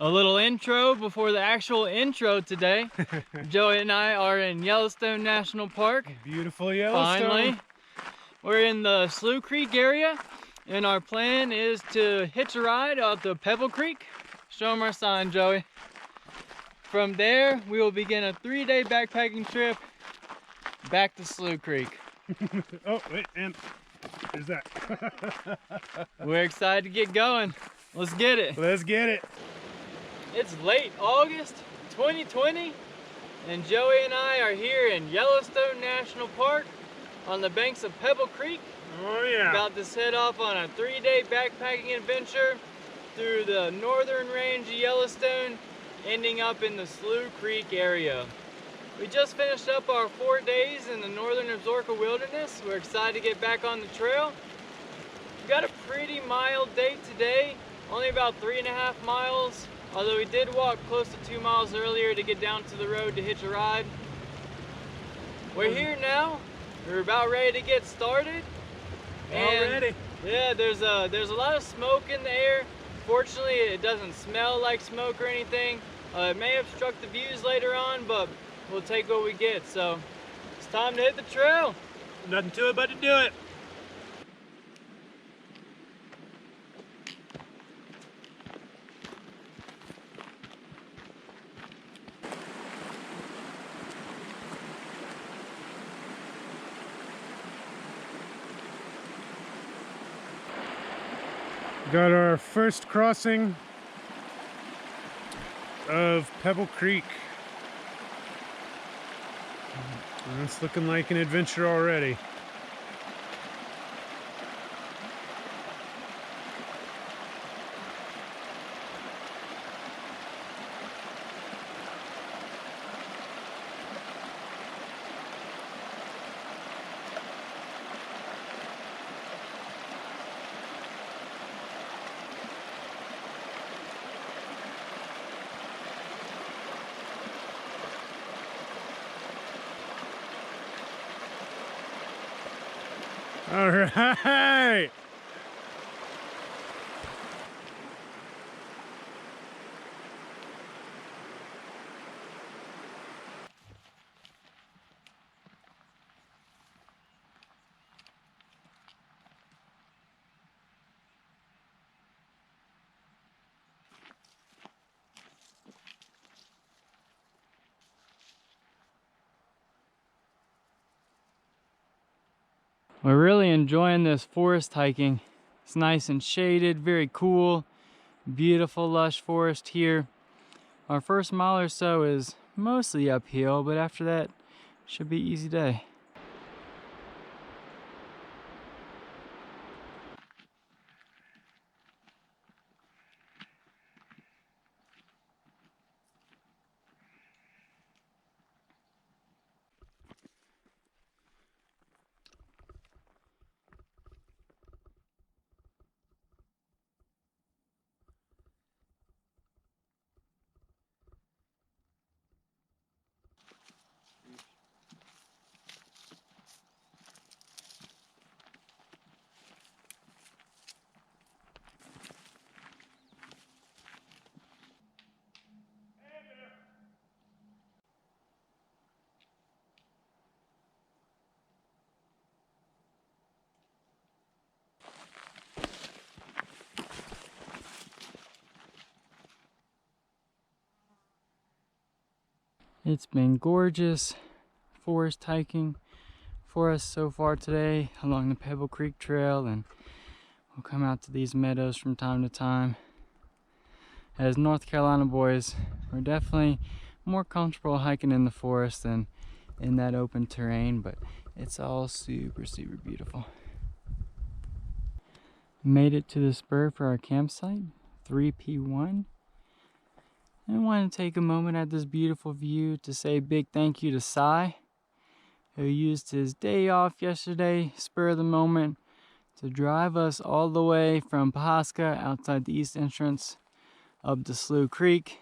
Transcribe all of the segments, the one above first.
A little intro before the actual intro today. Joey and I are in Yellowstone National Park. Beautiful Yellowstone. Finally. We're in the Slough Creek area, and our plan is to hitch a ride out to Pebble Creek. Show them our sign, Joey. From there, we will begin a 3-day backpacking trip back to Slough Creek. Oh, wait, and there's that. We're excited to get going. Let's get it. Let's get it. It's late August 2020, and Joey and I are here in Yellowstone National Park on the banks of Pebble Creek. Oh yeah. About to set off on a 3-day backpacking adventure through the northern range of Yellowstone, ending up in the Slough Creek area. We just finished up our 4 days in the northern Absarokas wilderness. We're excited to get back on the trail. We've got a pretty mild day today, only about 3.5 miles. Although we did walk close to 2 miles earlier to get down to the road to hitch a ride. We're here now. We're about ready to get started. Already? Yeah, there's a lot of smoke in the air. Fortunately, it doesn't smell like smoke or anything. It may obstruct the views later on, but we'll take what we get. So it's time to hit the trail. Nothing to it but to do it. Got our first crossing of Pebble Creek. And it's looking like an adventure already. All right. We're really enjoying this forest hiking. It's nice and shaded, very cool, beautiful lush forest here. Our first mile or so is mostly uphill, but after that, should be easy day. It's been gorgeous forest hiking for us so far today along the Pebble Creek Trail, and we'll come out to these meadows from time to time. As North Carolina boys, we're definitely more comfortable hiking in the forest than in that open terrain, but it's all super beautiful. Made it to the spur for our campsite, 3P1. I want to take a moment at this beautiful view to say a big thank you to Cy, who used his day off yesterday, spur of the moment, to drive us all the way from Pawhuska outside the east entrance up to Slough Creek.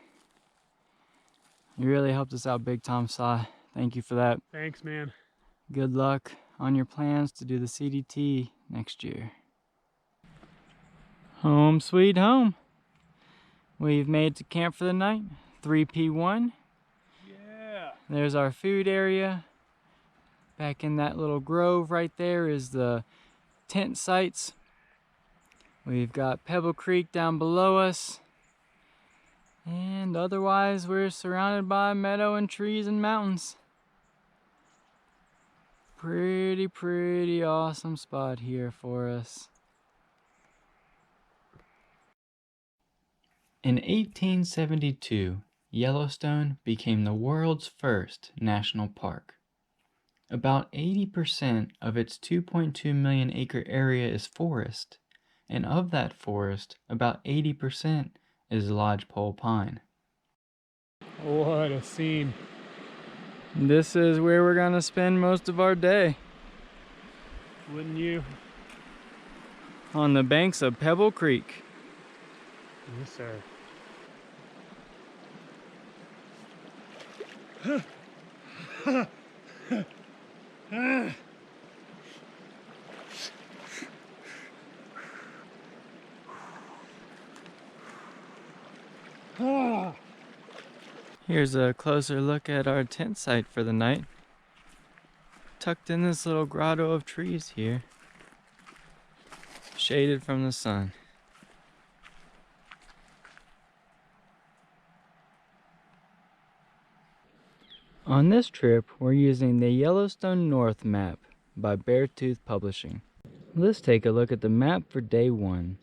You really helped us out big time, Cy. Thank you for that. Thanks, man. Good luck on your plans to do the CDT next year. Home sweet home. We've made it to camp for the night, 3P1. Yeah. There's our food area. Back in that little grove right there is the tent sites. We've got Pebble Creek down below us. And otherwise, we're surrounded by meadow and trees and mountains. Pretty awesome spot here for us. In 1872, Yellowstone became the world's first national park. About 80% of its 2.2 million acre area is forest, and of that forest, about 80% is lodgepole pine. What a scene. This is where we're gonna spend most of our day. Wouldn't you? On the banks of Pebble Creek. Yes, sir. Here's a closer look at our tent site for the night. Tucked in this little grotto of trees here. Shaded from the sun. On this trip, we're using the Yellowstone North map by Beartooth Publishing. Let's take a look at the map for day 1.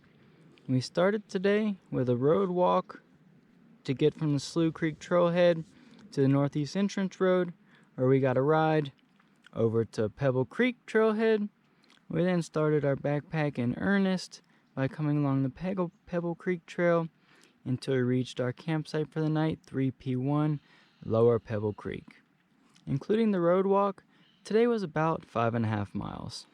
We started today with a road walk to get from the Slough Creek trailhead to the Northeast Entrance Road, where we got a ride over to Pebble Creek trailhead. We then started our backpack in earnest by coming along the Pebble Creek Trail until we reached our campsite for the night, 3P1, Lower Pebble Creek. Including the road walk, today was about 5.5 miles.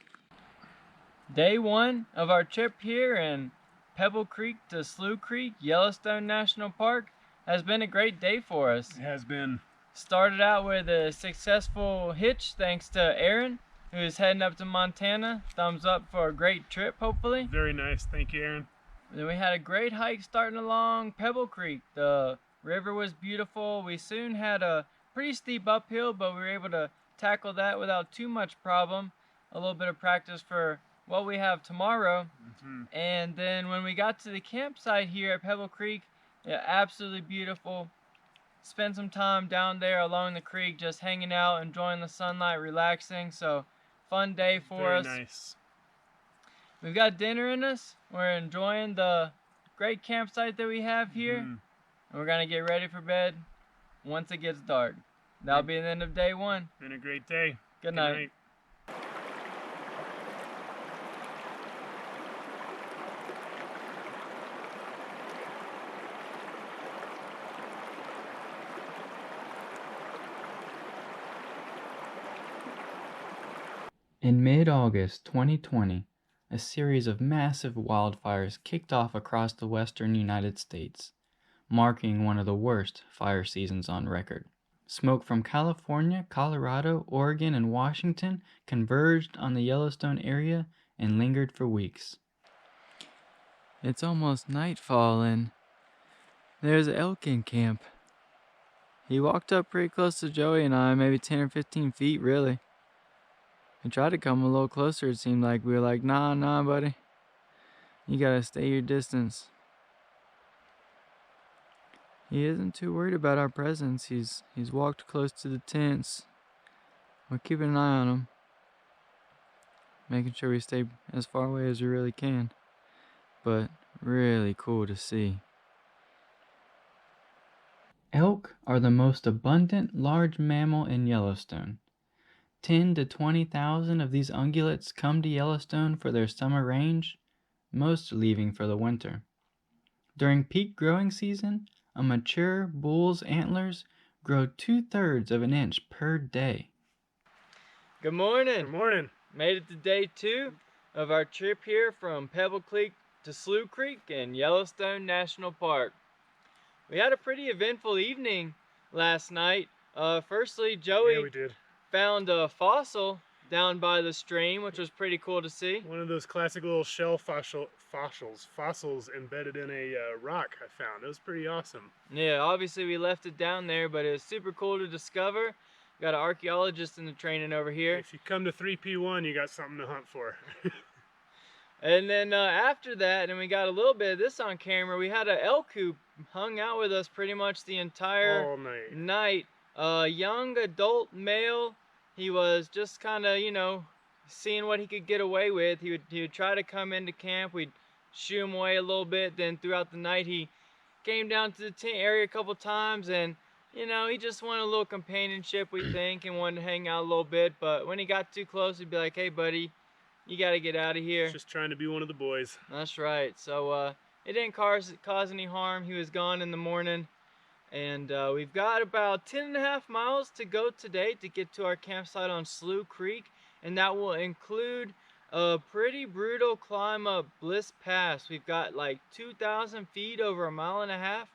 Day 1 of our trip here in Pebble Creek to Slough Creek, Yellowstone National Park has been a great day for us. It has been. Started out with a successful hitch thanks to Aaron, who's heading up to Montana. Thumbs up for a great trip, hopefully. Very nice. Thank you, Aaron. Then we had a great hike starting along Pebble Creek. The river was beautiful. We soon had a pretty steep uphill, but we were able to tackle that without too much problem. A little bit of practice for what we have tomorrow. And then when we got to the campsite here at Pebble Creek, yeah, absolutely beautiful. Spent some time down there along the creek, just hanging out, enjoying the sunlight, relaxing. So, fun day for us. Very nice. We've got dinner in us. We're enjoying the great campsite that we have here. And we're gonna get ready for bed once it gets dark. That'll be the end of day 1. Been a great day. Good night. In mid-August 2020, a series of massive wildfires kicked off across the western United States, marking one of the worst fire seasons on record. Smoke from California, Colorado, Oregon, and Washington converged on the Yellowstone area and lingered for weeks. It's almost nightfall and there's an elk in camp. He walked up pretty close to Joey and I, maybe 10 or 15 feet really. He tried to come a little closer, it seemed like. We were like, nah, buddy. You gotta stay your distance. He isn't too worried about our presence. He's walked close to the tents. We're keeping an eye on him. Making sure we stay as far away as we really can. But really cool to see. Elk are the most abundant large mammal in Yellowstone. 10 to 20,000 of these ungulates come to Yellowstone for their summer range, most leaving for the winter. During peak growing season, a mature bull's antlers grow 2/3 of an inch per day. Good morning. Good morning. Made it to day 2 of our trip here from Pebble Creek to Slough Creek in Yellowstone National Park. We had a pretty eventful evening last night. Firstly, Joey Yeah, we did. found a fossil down by the stream, which was pretty cool to see. One of those classic little shell fossils embedded in a rock I found. It was pretty awesome. Yeah, obviously we left it down there, but it was super cool to discover. Got an archaeologist in the training over here. If you come to 3P1, you got something to hunt for. And then after that, and we got a little bit of this on camera, we had an elk who hung out with us pretty much the entire all night. Young adult male. He was just kind of, you know, seeing what he could get away with. He would try to come into camp. We'd shoo him away a little bit. Then throughout the night, he came down to the tent area a couple times, and you know, he just wanted a little companionship, we think, and wanted to hang out a little bit. But when he got too close, he'd be like, "Hey, buddy, you got to get out of here." Just trying to be one of the boys. That's right. So it didn't cause any harm. He was gone in the morning. And we've got about 10.5 miles to go today to get to our campsite on Slough Creek. And that will include a pretty brutal climb up Bliss Pass. We've got like 2,000 feet over a mile and a half.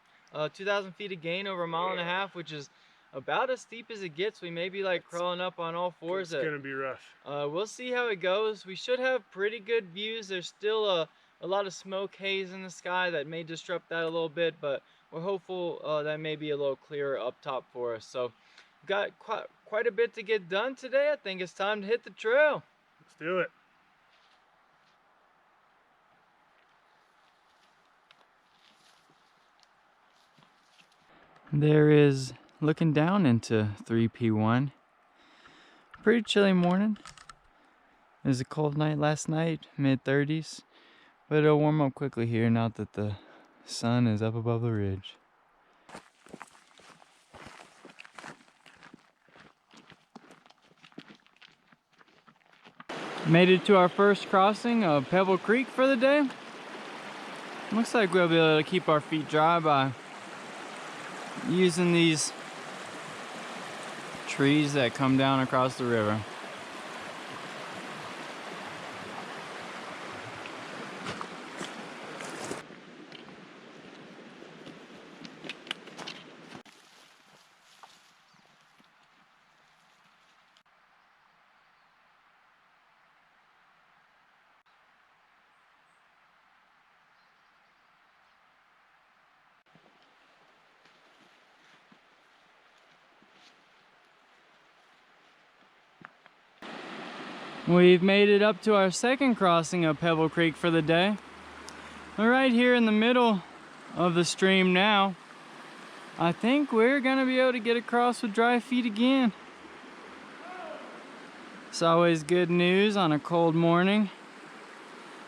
2,000 feet of gain over a mile and a half, which is about as steep as it gets. We may be like crawling up on all fours. It's gonna be rough. We'll see how it goes. We should have pretty good views. There's still a lot of smoke haze in the sky that may disrupt that a little bit, but we're hopeful that may be a little clearer up top for us. So we've got quite a bit to get done today. I think it's time to hit the trail. Let's do it. There is looking down into 3P1. Pretty chilly morning. It was a cold night last night, mid-30s, but it'll warm up quickly here now that the sun is up above the ridge. Made it to our first crossing of Pebble Creek for the day. Looks like we'll be able to keep our feet dry by using these trees that come down across the river. We've made it up to our second crossing of Pebble Creek for the day. We're right here in the middle of the stream now. I think we're gonna be able to get across with dry feet again. It's always good news on a cold morning.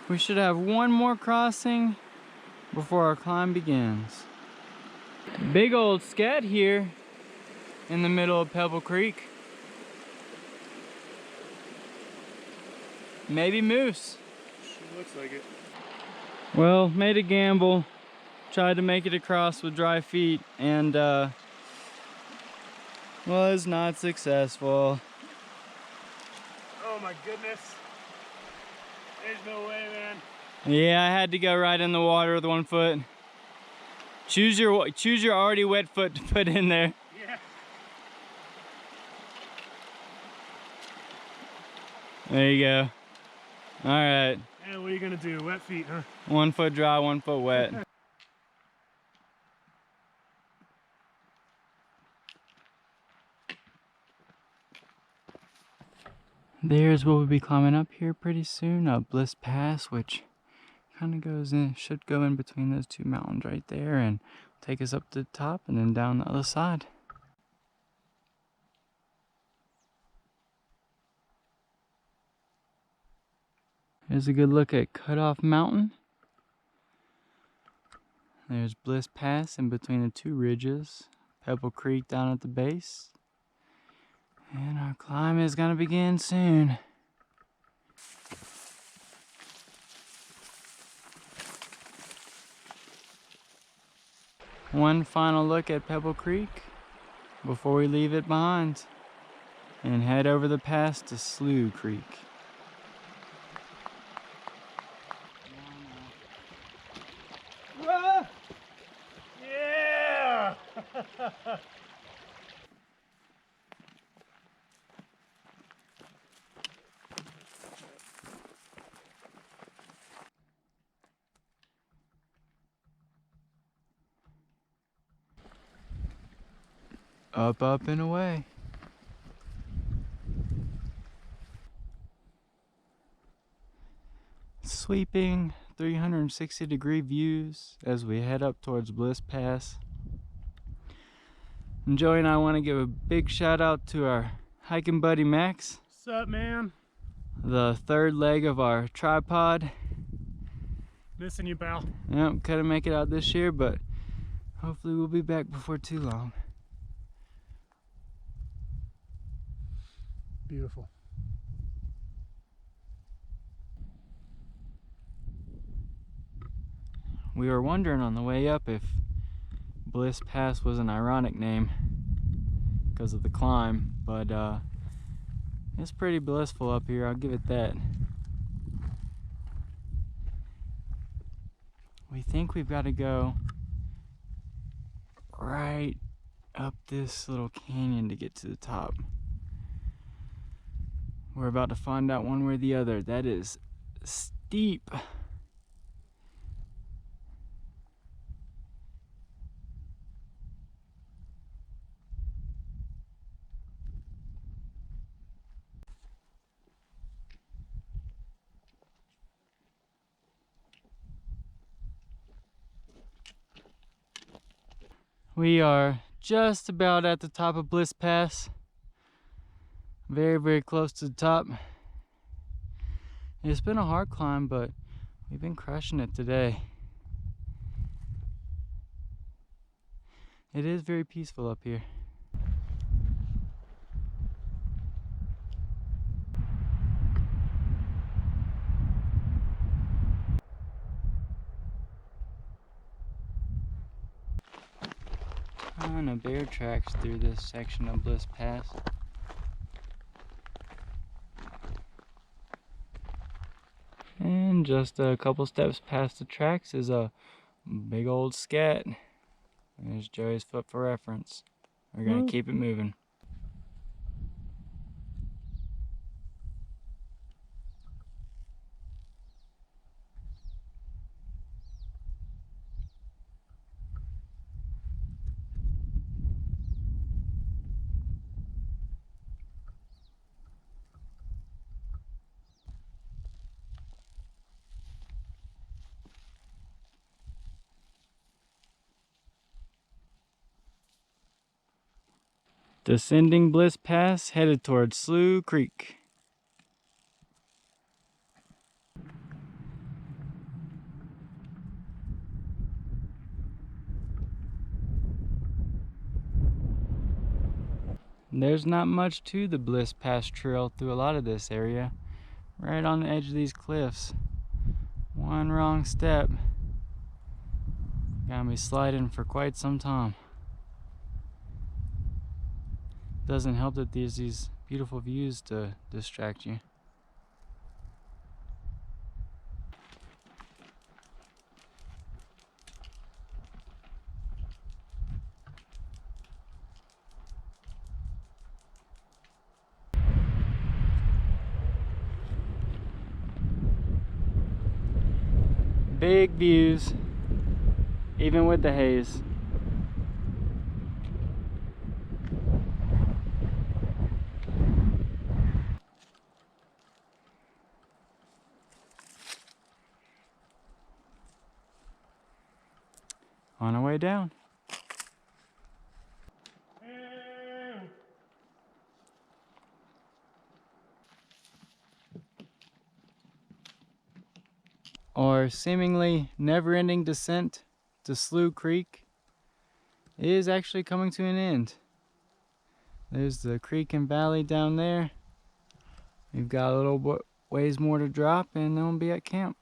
We should have one more crossing before our climb begins. Big old scat here in the middle of Pebble Creek. Maybe moose. Sure looks like it. Well, made a gamble. Tried to make it across with dry feet and was not successful. Oh my goodness. There's no way, man. Yeah, I had to go right in the water with 1 foot. Choose your already wet foot to put in there. Yeah. There you go. All right. Yeah, what are you gonna do? Wet feet, huh? 1 foot dry, 1 foot wet. There's what we'll be climbing up here pretty soon, Bliss Pass, which kind of goes in, should go in between those two mountains right there and take us up to the top and then down the other side. Here's a good look at Cutoff Mountain. There's Bliss Pass in between the two ridges. Pebble Creek down at the base. And our climb is gonna begin soon. One final look at Pebble Creek before we leave it behind and head over the pass to Slough Creek. Yeah! Up, up, and away. Sweeping 360-degree views as we head up towards Bliss Pass. And Joey and I want to give a big shout out to our hiking buddy Max. What's up, man? The third leg of our tripod. Missing you, pal. Yep, couldn't make it out this year, but hopefully we'll be back before too long. Beautiful. We were wondering on the way up if Bliss Pass was an ironic name because of the climb, but it's pretty blissful up here, I'll give it that. We think we've got to go right up this little canyon to get to the top. We're about to find out one way or the other. That is steep. We are just about at the top of Bliss Pass. Very, very close to the top. It's been a hard climb, but we've been crushing it today. It is very peaceful up here. Ton of bear tracks through this section of Bliss Pass. And just a couple steps past the tracks is a big old scat. There's Joey's foot for reference. We're gonna keep it moving. Descending Bliss Pass, headed towards Slough Creek. There's not much to the Bliss Pass trail through a lot of this area. Right on the edge of these cliffs. One wrong step. Gonna be sliding for quite some time. Doesn't help that there's these beautiful views to distract you. Big views, even with the haze. On our way down. Our seemingly never-ending descent to Slough Creek is actually coming to an end. There's the creek and valley down there. We've got a little ways more to drop and then we'll be at camp.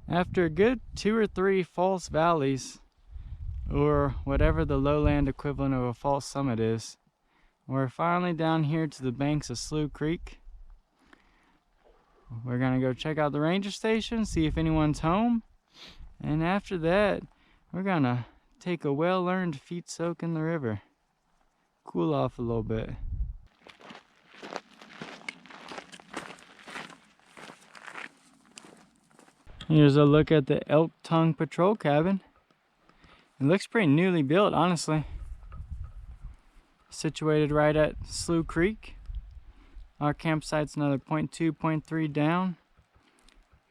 After a good 2 or 3 false valleys, or whatever the lowland equivalent of a false summit is, we're finally down here to the banks of Slough Creek. We're gonna go check out the ranger station, see if anyone's home, and after that, we're gonna take a well-earned feet soak in the river. Cool off a little bit. Here's a look at the Elk Tongue Patrol Cabin. It looks pretty newly built, honestly. Situated right at Slough Creek. Our campsite's another 0.2, 0.3 down.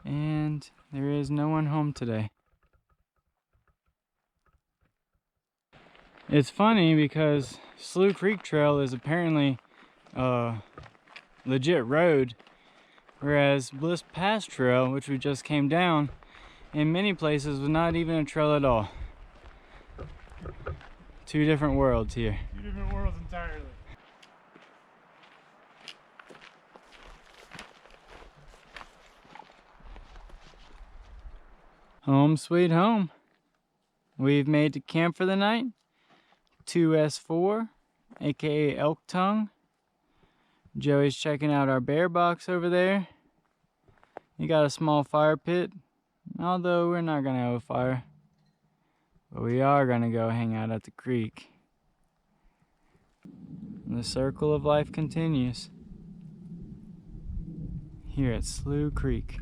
And there is no one home today. It's funny because Slough Creek Trail is apparently a legit road, whereas Bliss Pass Trail, which we just came down, in many places was not even a trail at all. Two different worlds here. Two different worlds entirely. Home sweet home. We've made to camp for the night. 2S4, aka Elk Tongue. Joey's checking out our bear box over there. You got a small fire pit, although we're not gonna have a fire. But we are gonna go hang out at the creek. And the circle of life continues here at Slough Creek.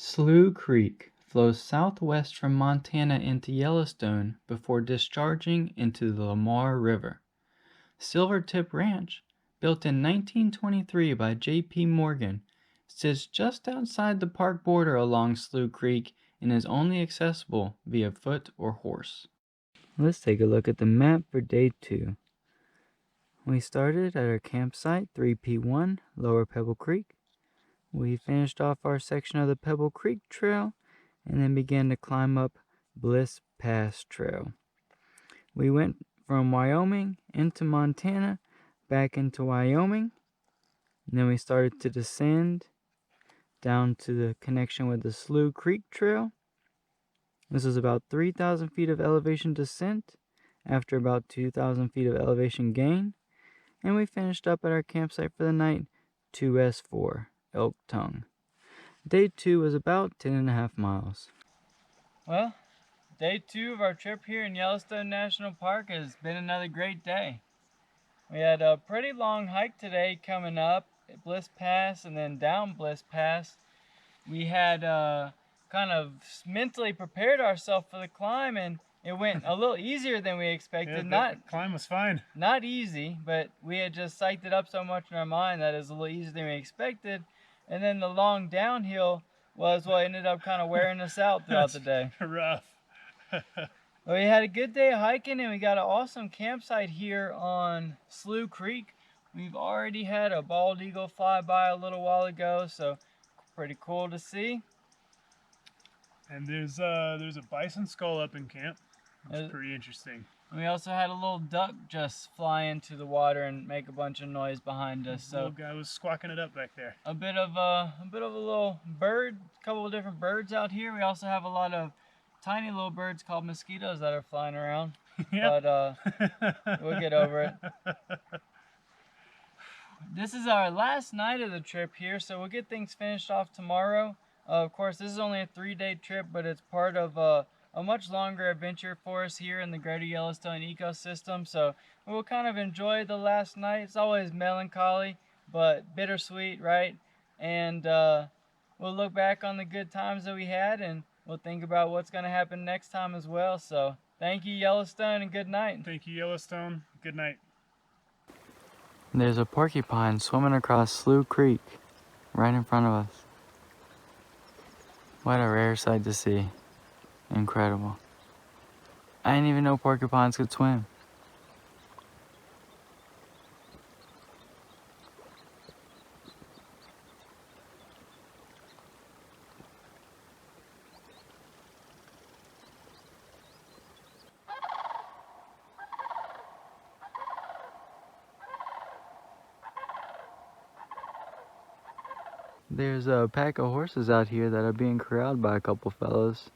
Slough Creek flows southwest from Montana into Yellowstone before discharging into the Lamar River. Silvertip Ranch, built in 1923 by J.P. Morgan, sits just outside the park border along Slough Creek and is only accessible via foot or horse. Let's take a look at the map for day 2. We started at our campsite 3P1, Lower Pebble Creek. We finished off our section of the Pebble Creek Trail and then began to climb up Bliss Pass Trail. We went from Wyoming into Montana, back into Wyoming, and then we started to descend down to the connection with the Slough Creek Trail. This is about 3,000 feet of elevation descent after about 2,000 feet of elevation gain, and we finished up at our campsite for the night, 2S4. Elk Tongue. Day 2 was about 10.5 miles. Well, day 2 of our trip here in Yellowstone National Park has been another great day. We had a pretty long hike today coming up at Bliss Pass and then down Bliss Pass. We had kind of mentally prepared ourselves for the climb, and it went a little easier than we expected. Yeah, the climb was fine. Not easy, but we had just psyched it up so much in our mind that it was a little easier than we expected. And then the long downhill was what ended up kind of wearing us out throughout the day. Rough. Well, we had a good day of hiking, and we got an awesome campsite here on Slough Creek. We've already had a bald eagle fly by a little while ago, so pretty cool to see. And there's a bison skull up in camp, which is pretty interesting. We also had a little duck just fly into the water and make a bunch of noise behind us. So little guy was squawking it up back there. A bit of a little bird, a couple of different birds out here. We also have a lot of tiny little birds called mosquitoes that are flying around. Yep. But we'll get over it. This is our last night of the trip here, so we'll get things finished off tomorrow. Of course, this is only a 3-day trip, but it's part of a much longer adventure for us here in the Greater Yellowstone Ecosystem. So we'll kind of enjoy the last night. It's always melancholy, but bittersweet, right? And we'll look back on the good times that we had, and we'll think about what's going to happen next time as well. So thank you, Yellowstone, and good night. Thank you, Yellowstone. Good night. There's a porcupine swimming across Slough Creek right in front of us. What a rare sight to see. Incredible. I didn't even know porcupines could swim. There's a pack of horses out here that are being corralled by a couple fellows.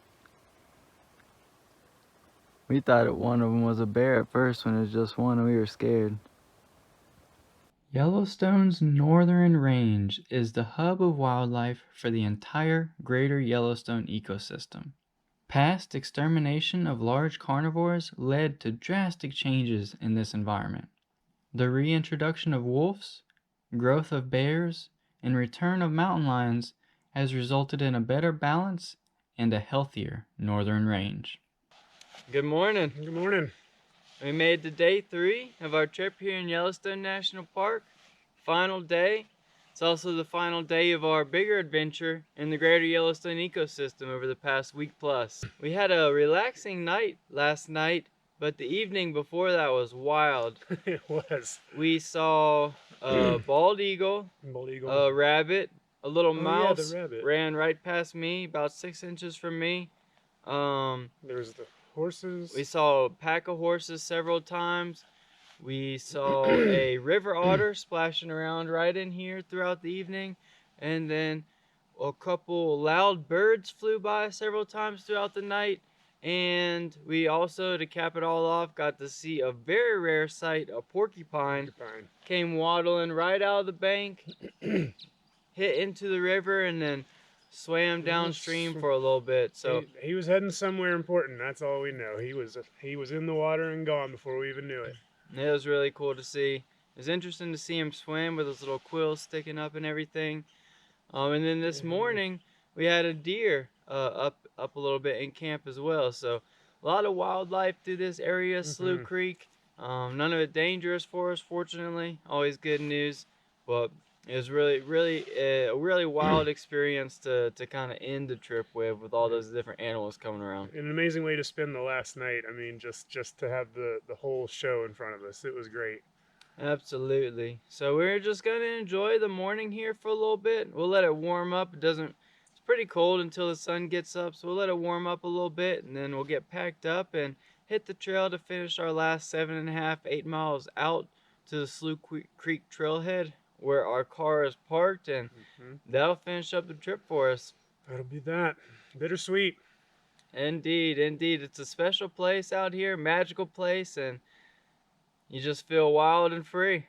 We thought one of them was a bear at first when it was just one and we were scared. Yellowstone's northern range is the hub of wildlife for the entire Greater Yellowstone Ecosystem. Past extermination of large carnivores led to drastic changes in this environment. The reintroduction of wolves, growth of bears, and return of mountain lions has resulted in a better balance and a healthier northern range. Good morning. Good morning. We made it to day 3 of our trip here in Yellowstone National Park. Final day. It's also the final day of our bigger adventure in the Greater Yellowstone Ecosystem over the past week plus. We had a relaxing night last night, but the evening before that was wild. It was. We saw a bald eagle, a rabbit, a little mouse the rabbit ran right past me, about 6 inches from me. There was the horses. We saw a pack of horses several times. We saw a river otter splashing around right in here throughout the evening. And then a couple loud birds flew by several times throughout the night. And we also, to cap it all off, got to see a very rare sight, a porcupine. Came waddling right out of the bank, hit into the river, and then swam downstream for a little bit. So he was heading somewhere important. That's all we know. He was in the water and gone before we even knew it. It was really cool to see. It was interesting to see him swim with his little quills sticking up and everything. And then this morning we had a deer up a little bit in camp as well. So a lot of wildlife through this area, Slough Creek. None of it dangerous for us, fortunately. Always good news. But it was really a really wild experience to kind of end the trip with all those different animals coming around. An amazing way to spend the last night. I mean, just to have the whole show in front of us. It was great. Absolutely. So we're just going to enjoy the morning here for a little bit. We'll let it warm up. It's pretty cold until the sun gets up, so we'll let it warm up a little bit, and then we'll get packed up and hit the trail to finish our last 7.5, 8 miles out to the Slough Creek trailhead, where our car is parked, and that'll finish up the trip for us. That'll be that. Bittersweet. Indeed, indeed. It's a special place out here, magical place, and you just feel wild and free.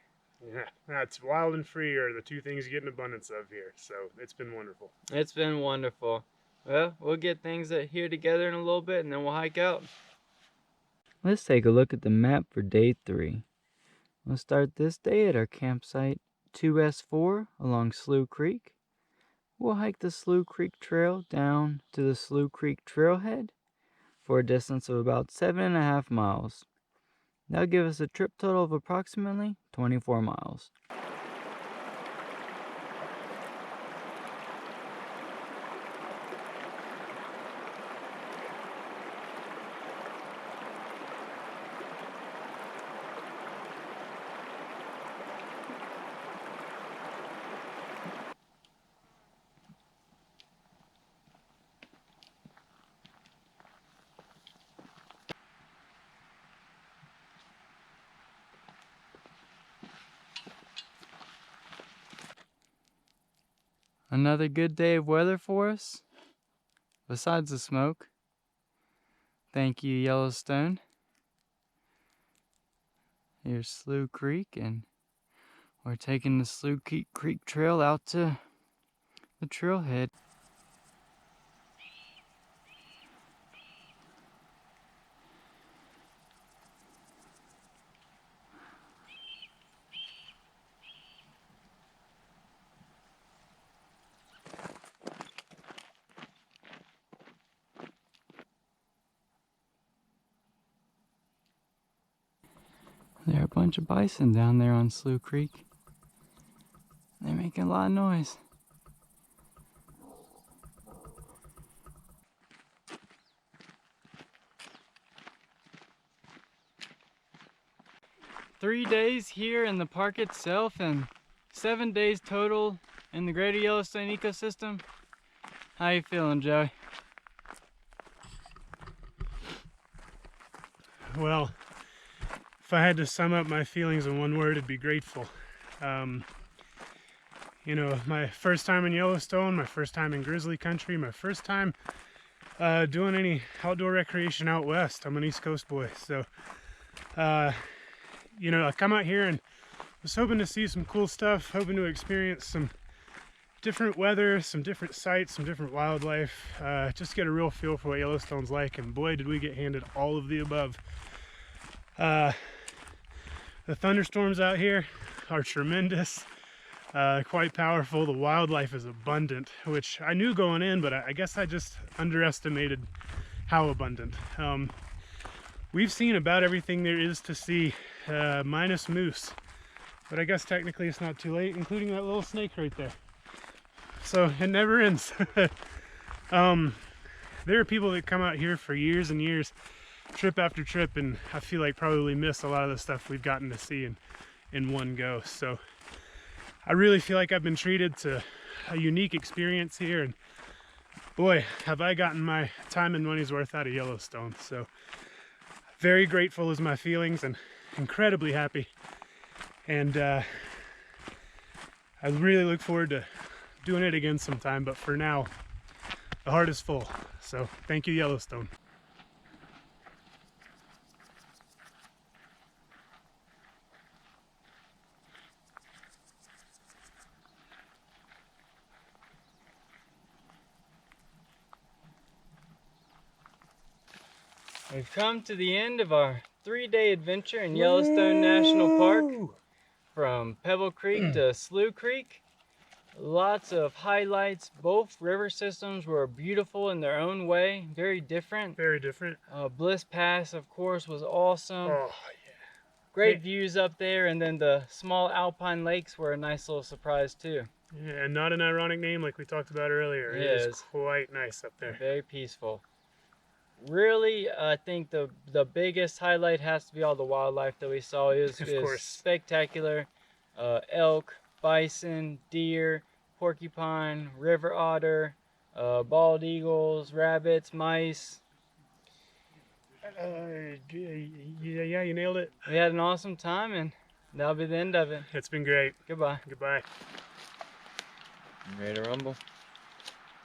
Yeah, that's wild and free are the two things you get in abundance of here, so it's been wonderful. It's been wonderful. Well, we'll get things here together in a little bit, and then we'll hike out. Let's take a look at the map for day 3. We'll start this day at our campsite 2S4 along Slough Creek. We'll hike the Slough Creek Trail down to the Slough Creek Trailhead for a distance of about 7.5 miles. That'll give us a trip total of approximately 24 miles. Another good day of weather for us, besides the smoke. Thank you, Yellowstone. Here's Slough Creek, and we're taking the Slough Creek Trail out to the trailhead. There are a bunch of bison down there on Slough Creek. They're making a lot of noise. Three days here in the park itself and 7 days total in the Greater Yellowstone Ecosystem. How you feeling, Joey? Well, if I had to sum up my feelings in one word, it'd be grateful. You know, my first time in Yellowstone, my first time in grizzly country, my first time doing any outdoor recreation out west. I'm an East Coast boy, so you know, I come out here and was hoping to see some cool stuff, hoping to experience some different weather, some different sights, some different wildlife. Just get a real feel for what Yellowstone's like, and boy, did we get handed all of the above. The thunderstorms out here are tremendous, quite powerful. The wildlife is abundant, which I knew going in, but I guess I just underestimated how abundant. We've seen about everything there is to see, minus moose, but I guess technically it's not too late, including that little snake right there. So it never ends. There are people that come out here for years and years, trip after trip, and I feel like probably miss a lot of the stuff we've gotten to see in one go. So I really feel like I've been treated to a unique experience here, and boy, have I gotten my time and money's worth out of Yellowstone. So very grateful is my feelings, and incredibly happy. And I really look forward to doing it again sometime, but for now, the heart is full. So thank you, Yellowstone. We've come to the end of our 3-day adventure in Yellowstone National Park, from Pebble Creek to Slough Creek. Lots of highlights. Both river systems were beautiful in their own way, very different. Very different. Bliss Pass, of course, was awesome. Oh, yeah. Great views up there, and then the small alpine lakes were a nice little surprise too. Yeah, and not an ironic name like we talked about earlier. It is quite nice up there. Very peaceful. Really, I think the biggest highlight has to be all the wildlife that we saw. It was spectacular. Elk, bison, deer, porcupine, river otter, bald eagles, rabbits, mice. Yeah, you nailed it. We had an awesome time, and that'll be the end of it. It's been great. Goodbye. Goodbye. You ready to rumble?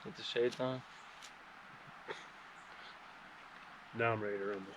Put the shades on. Now I'm ready to rumble.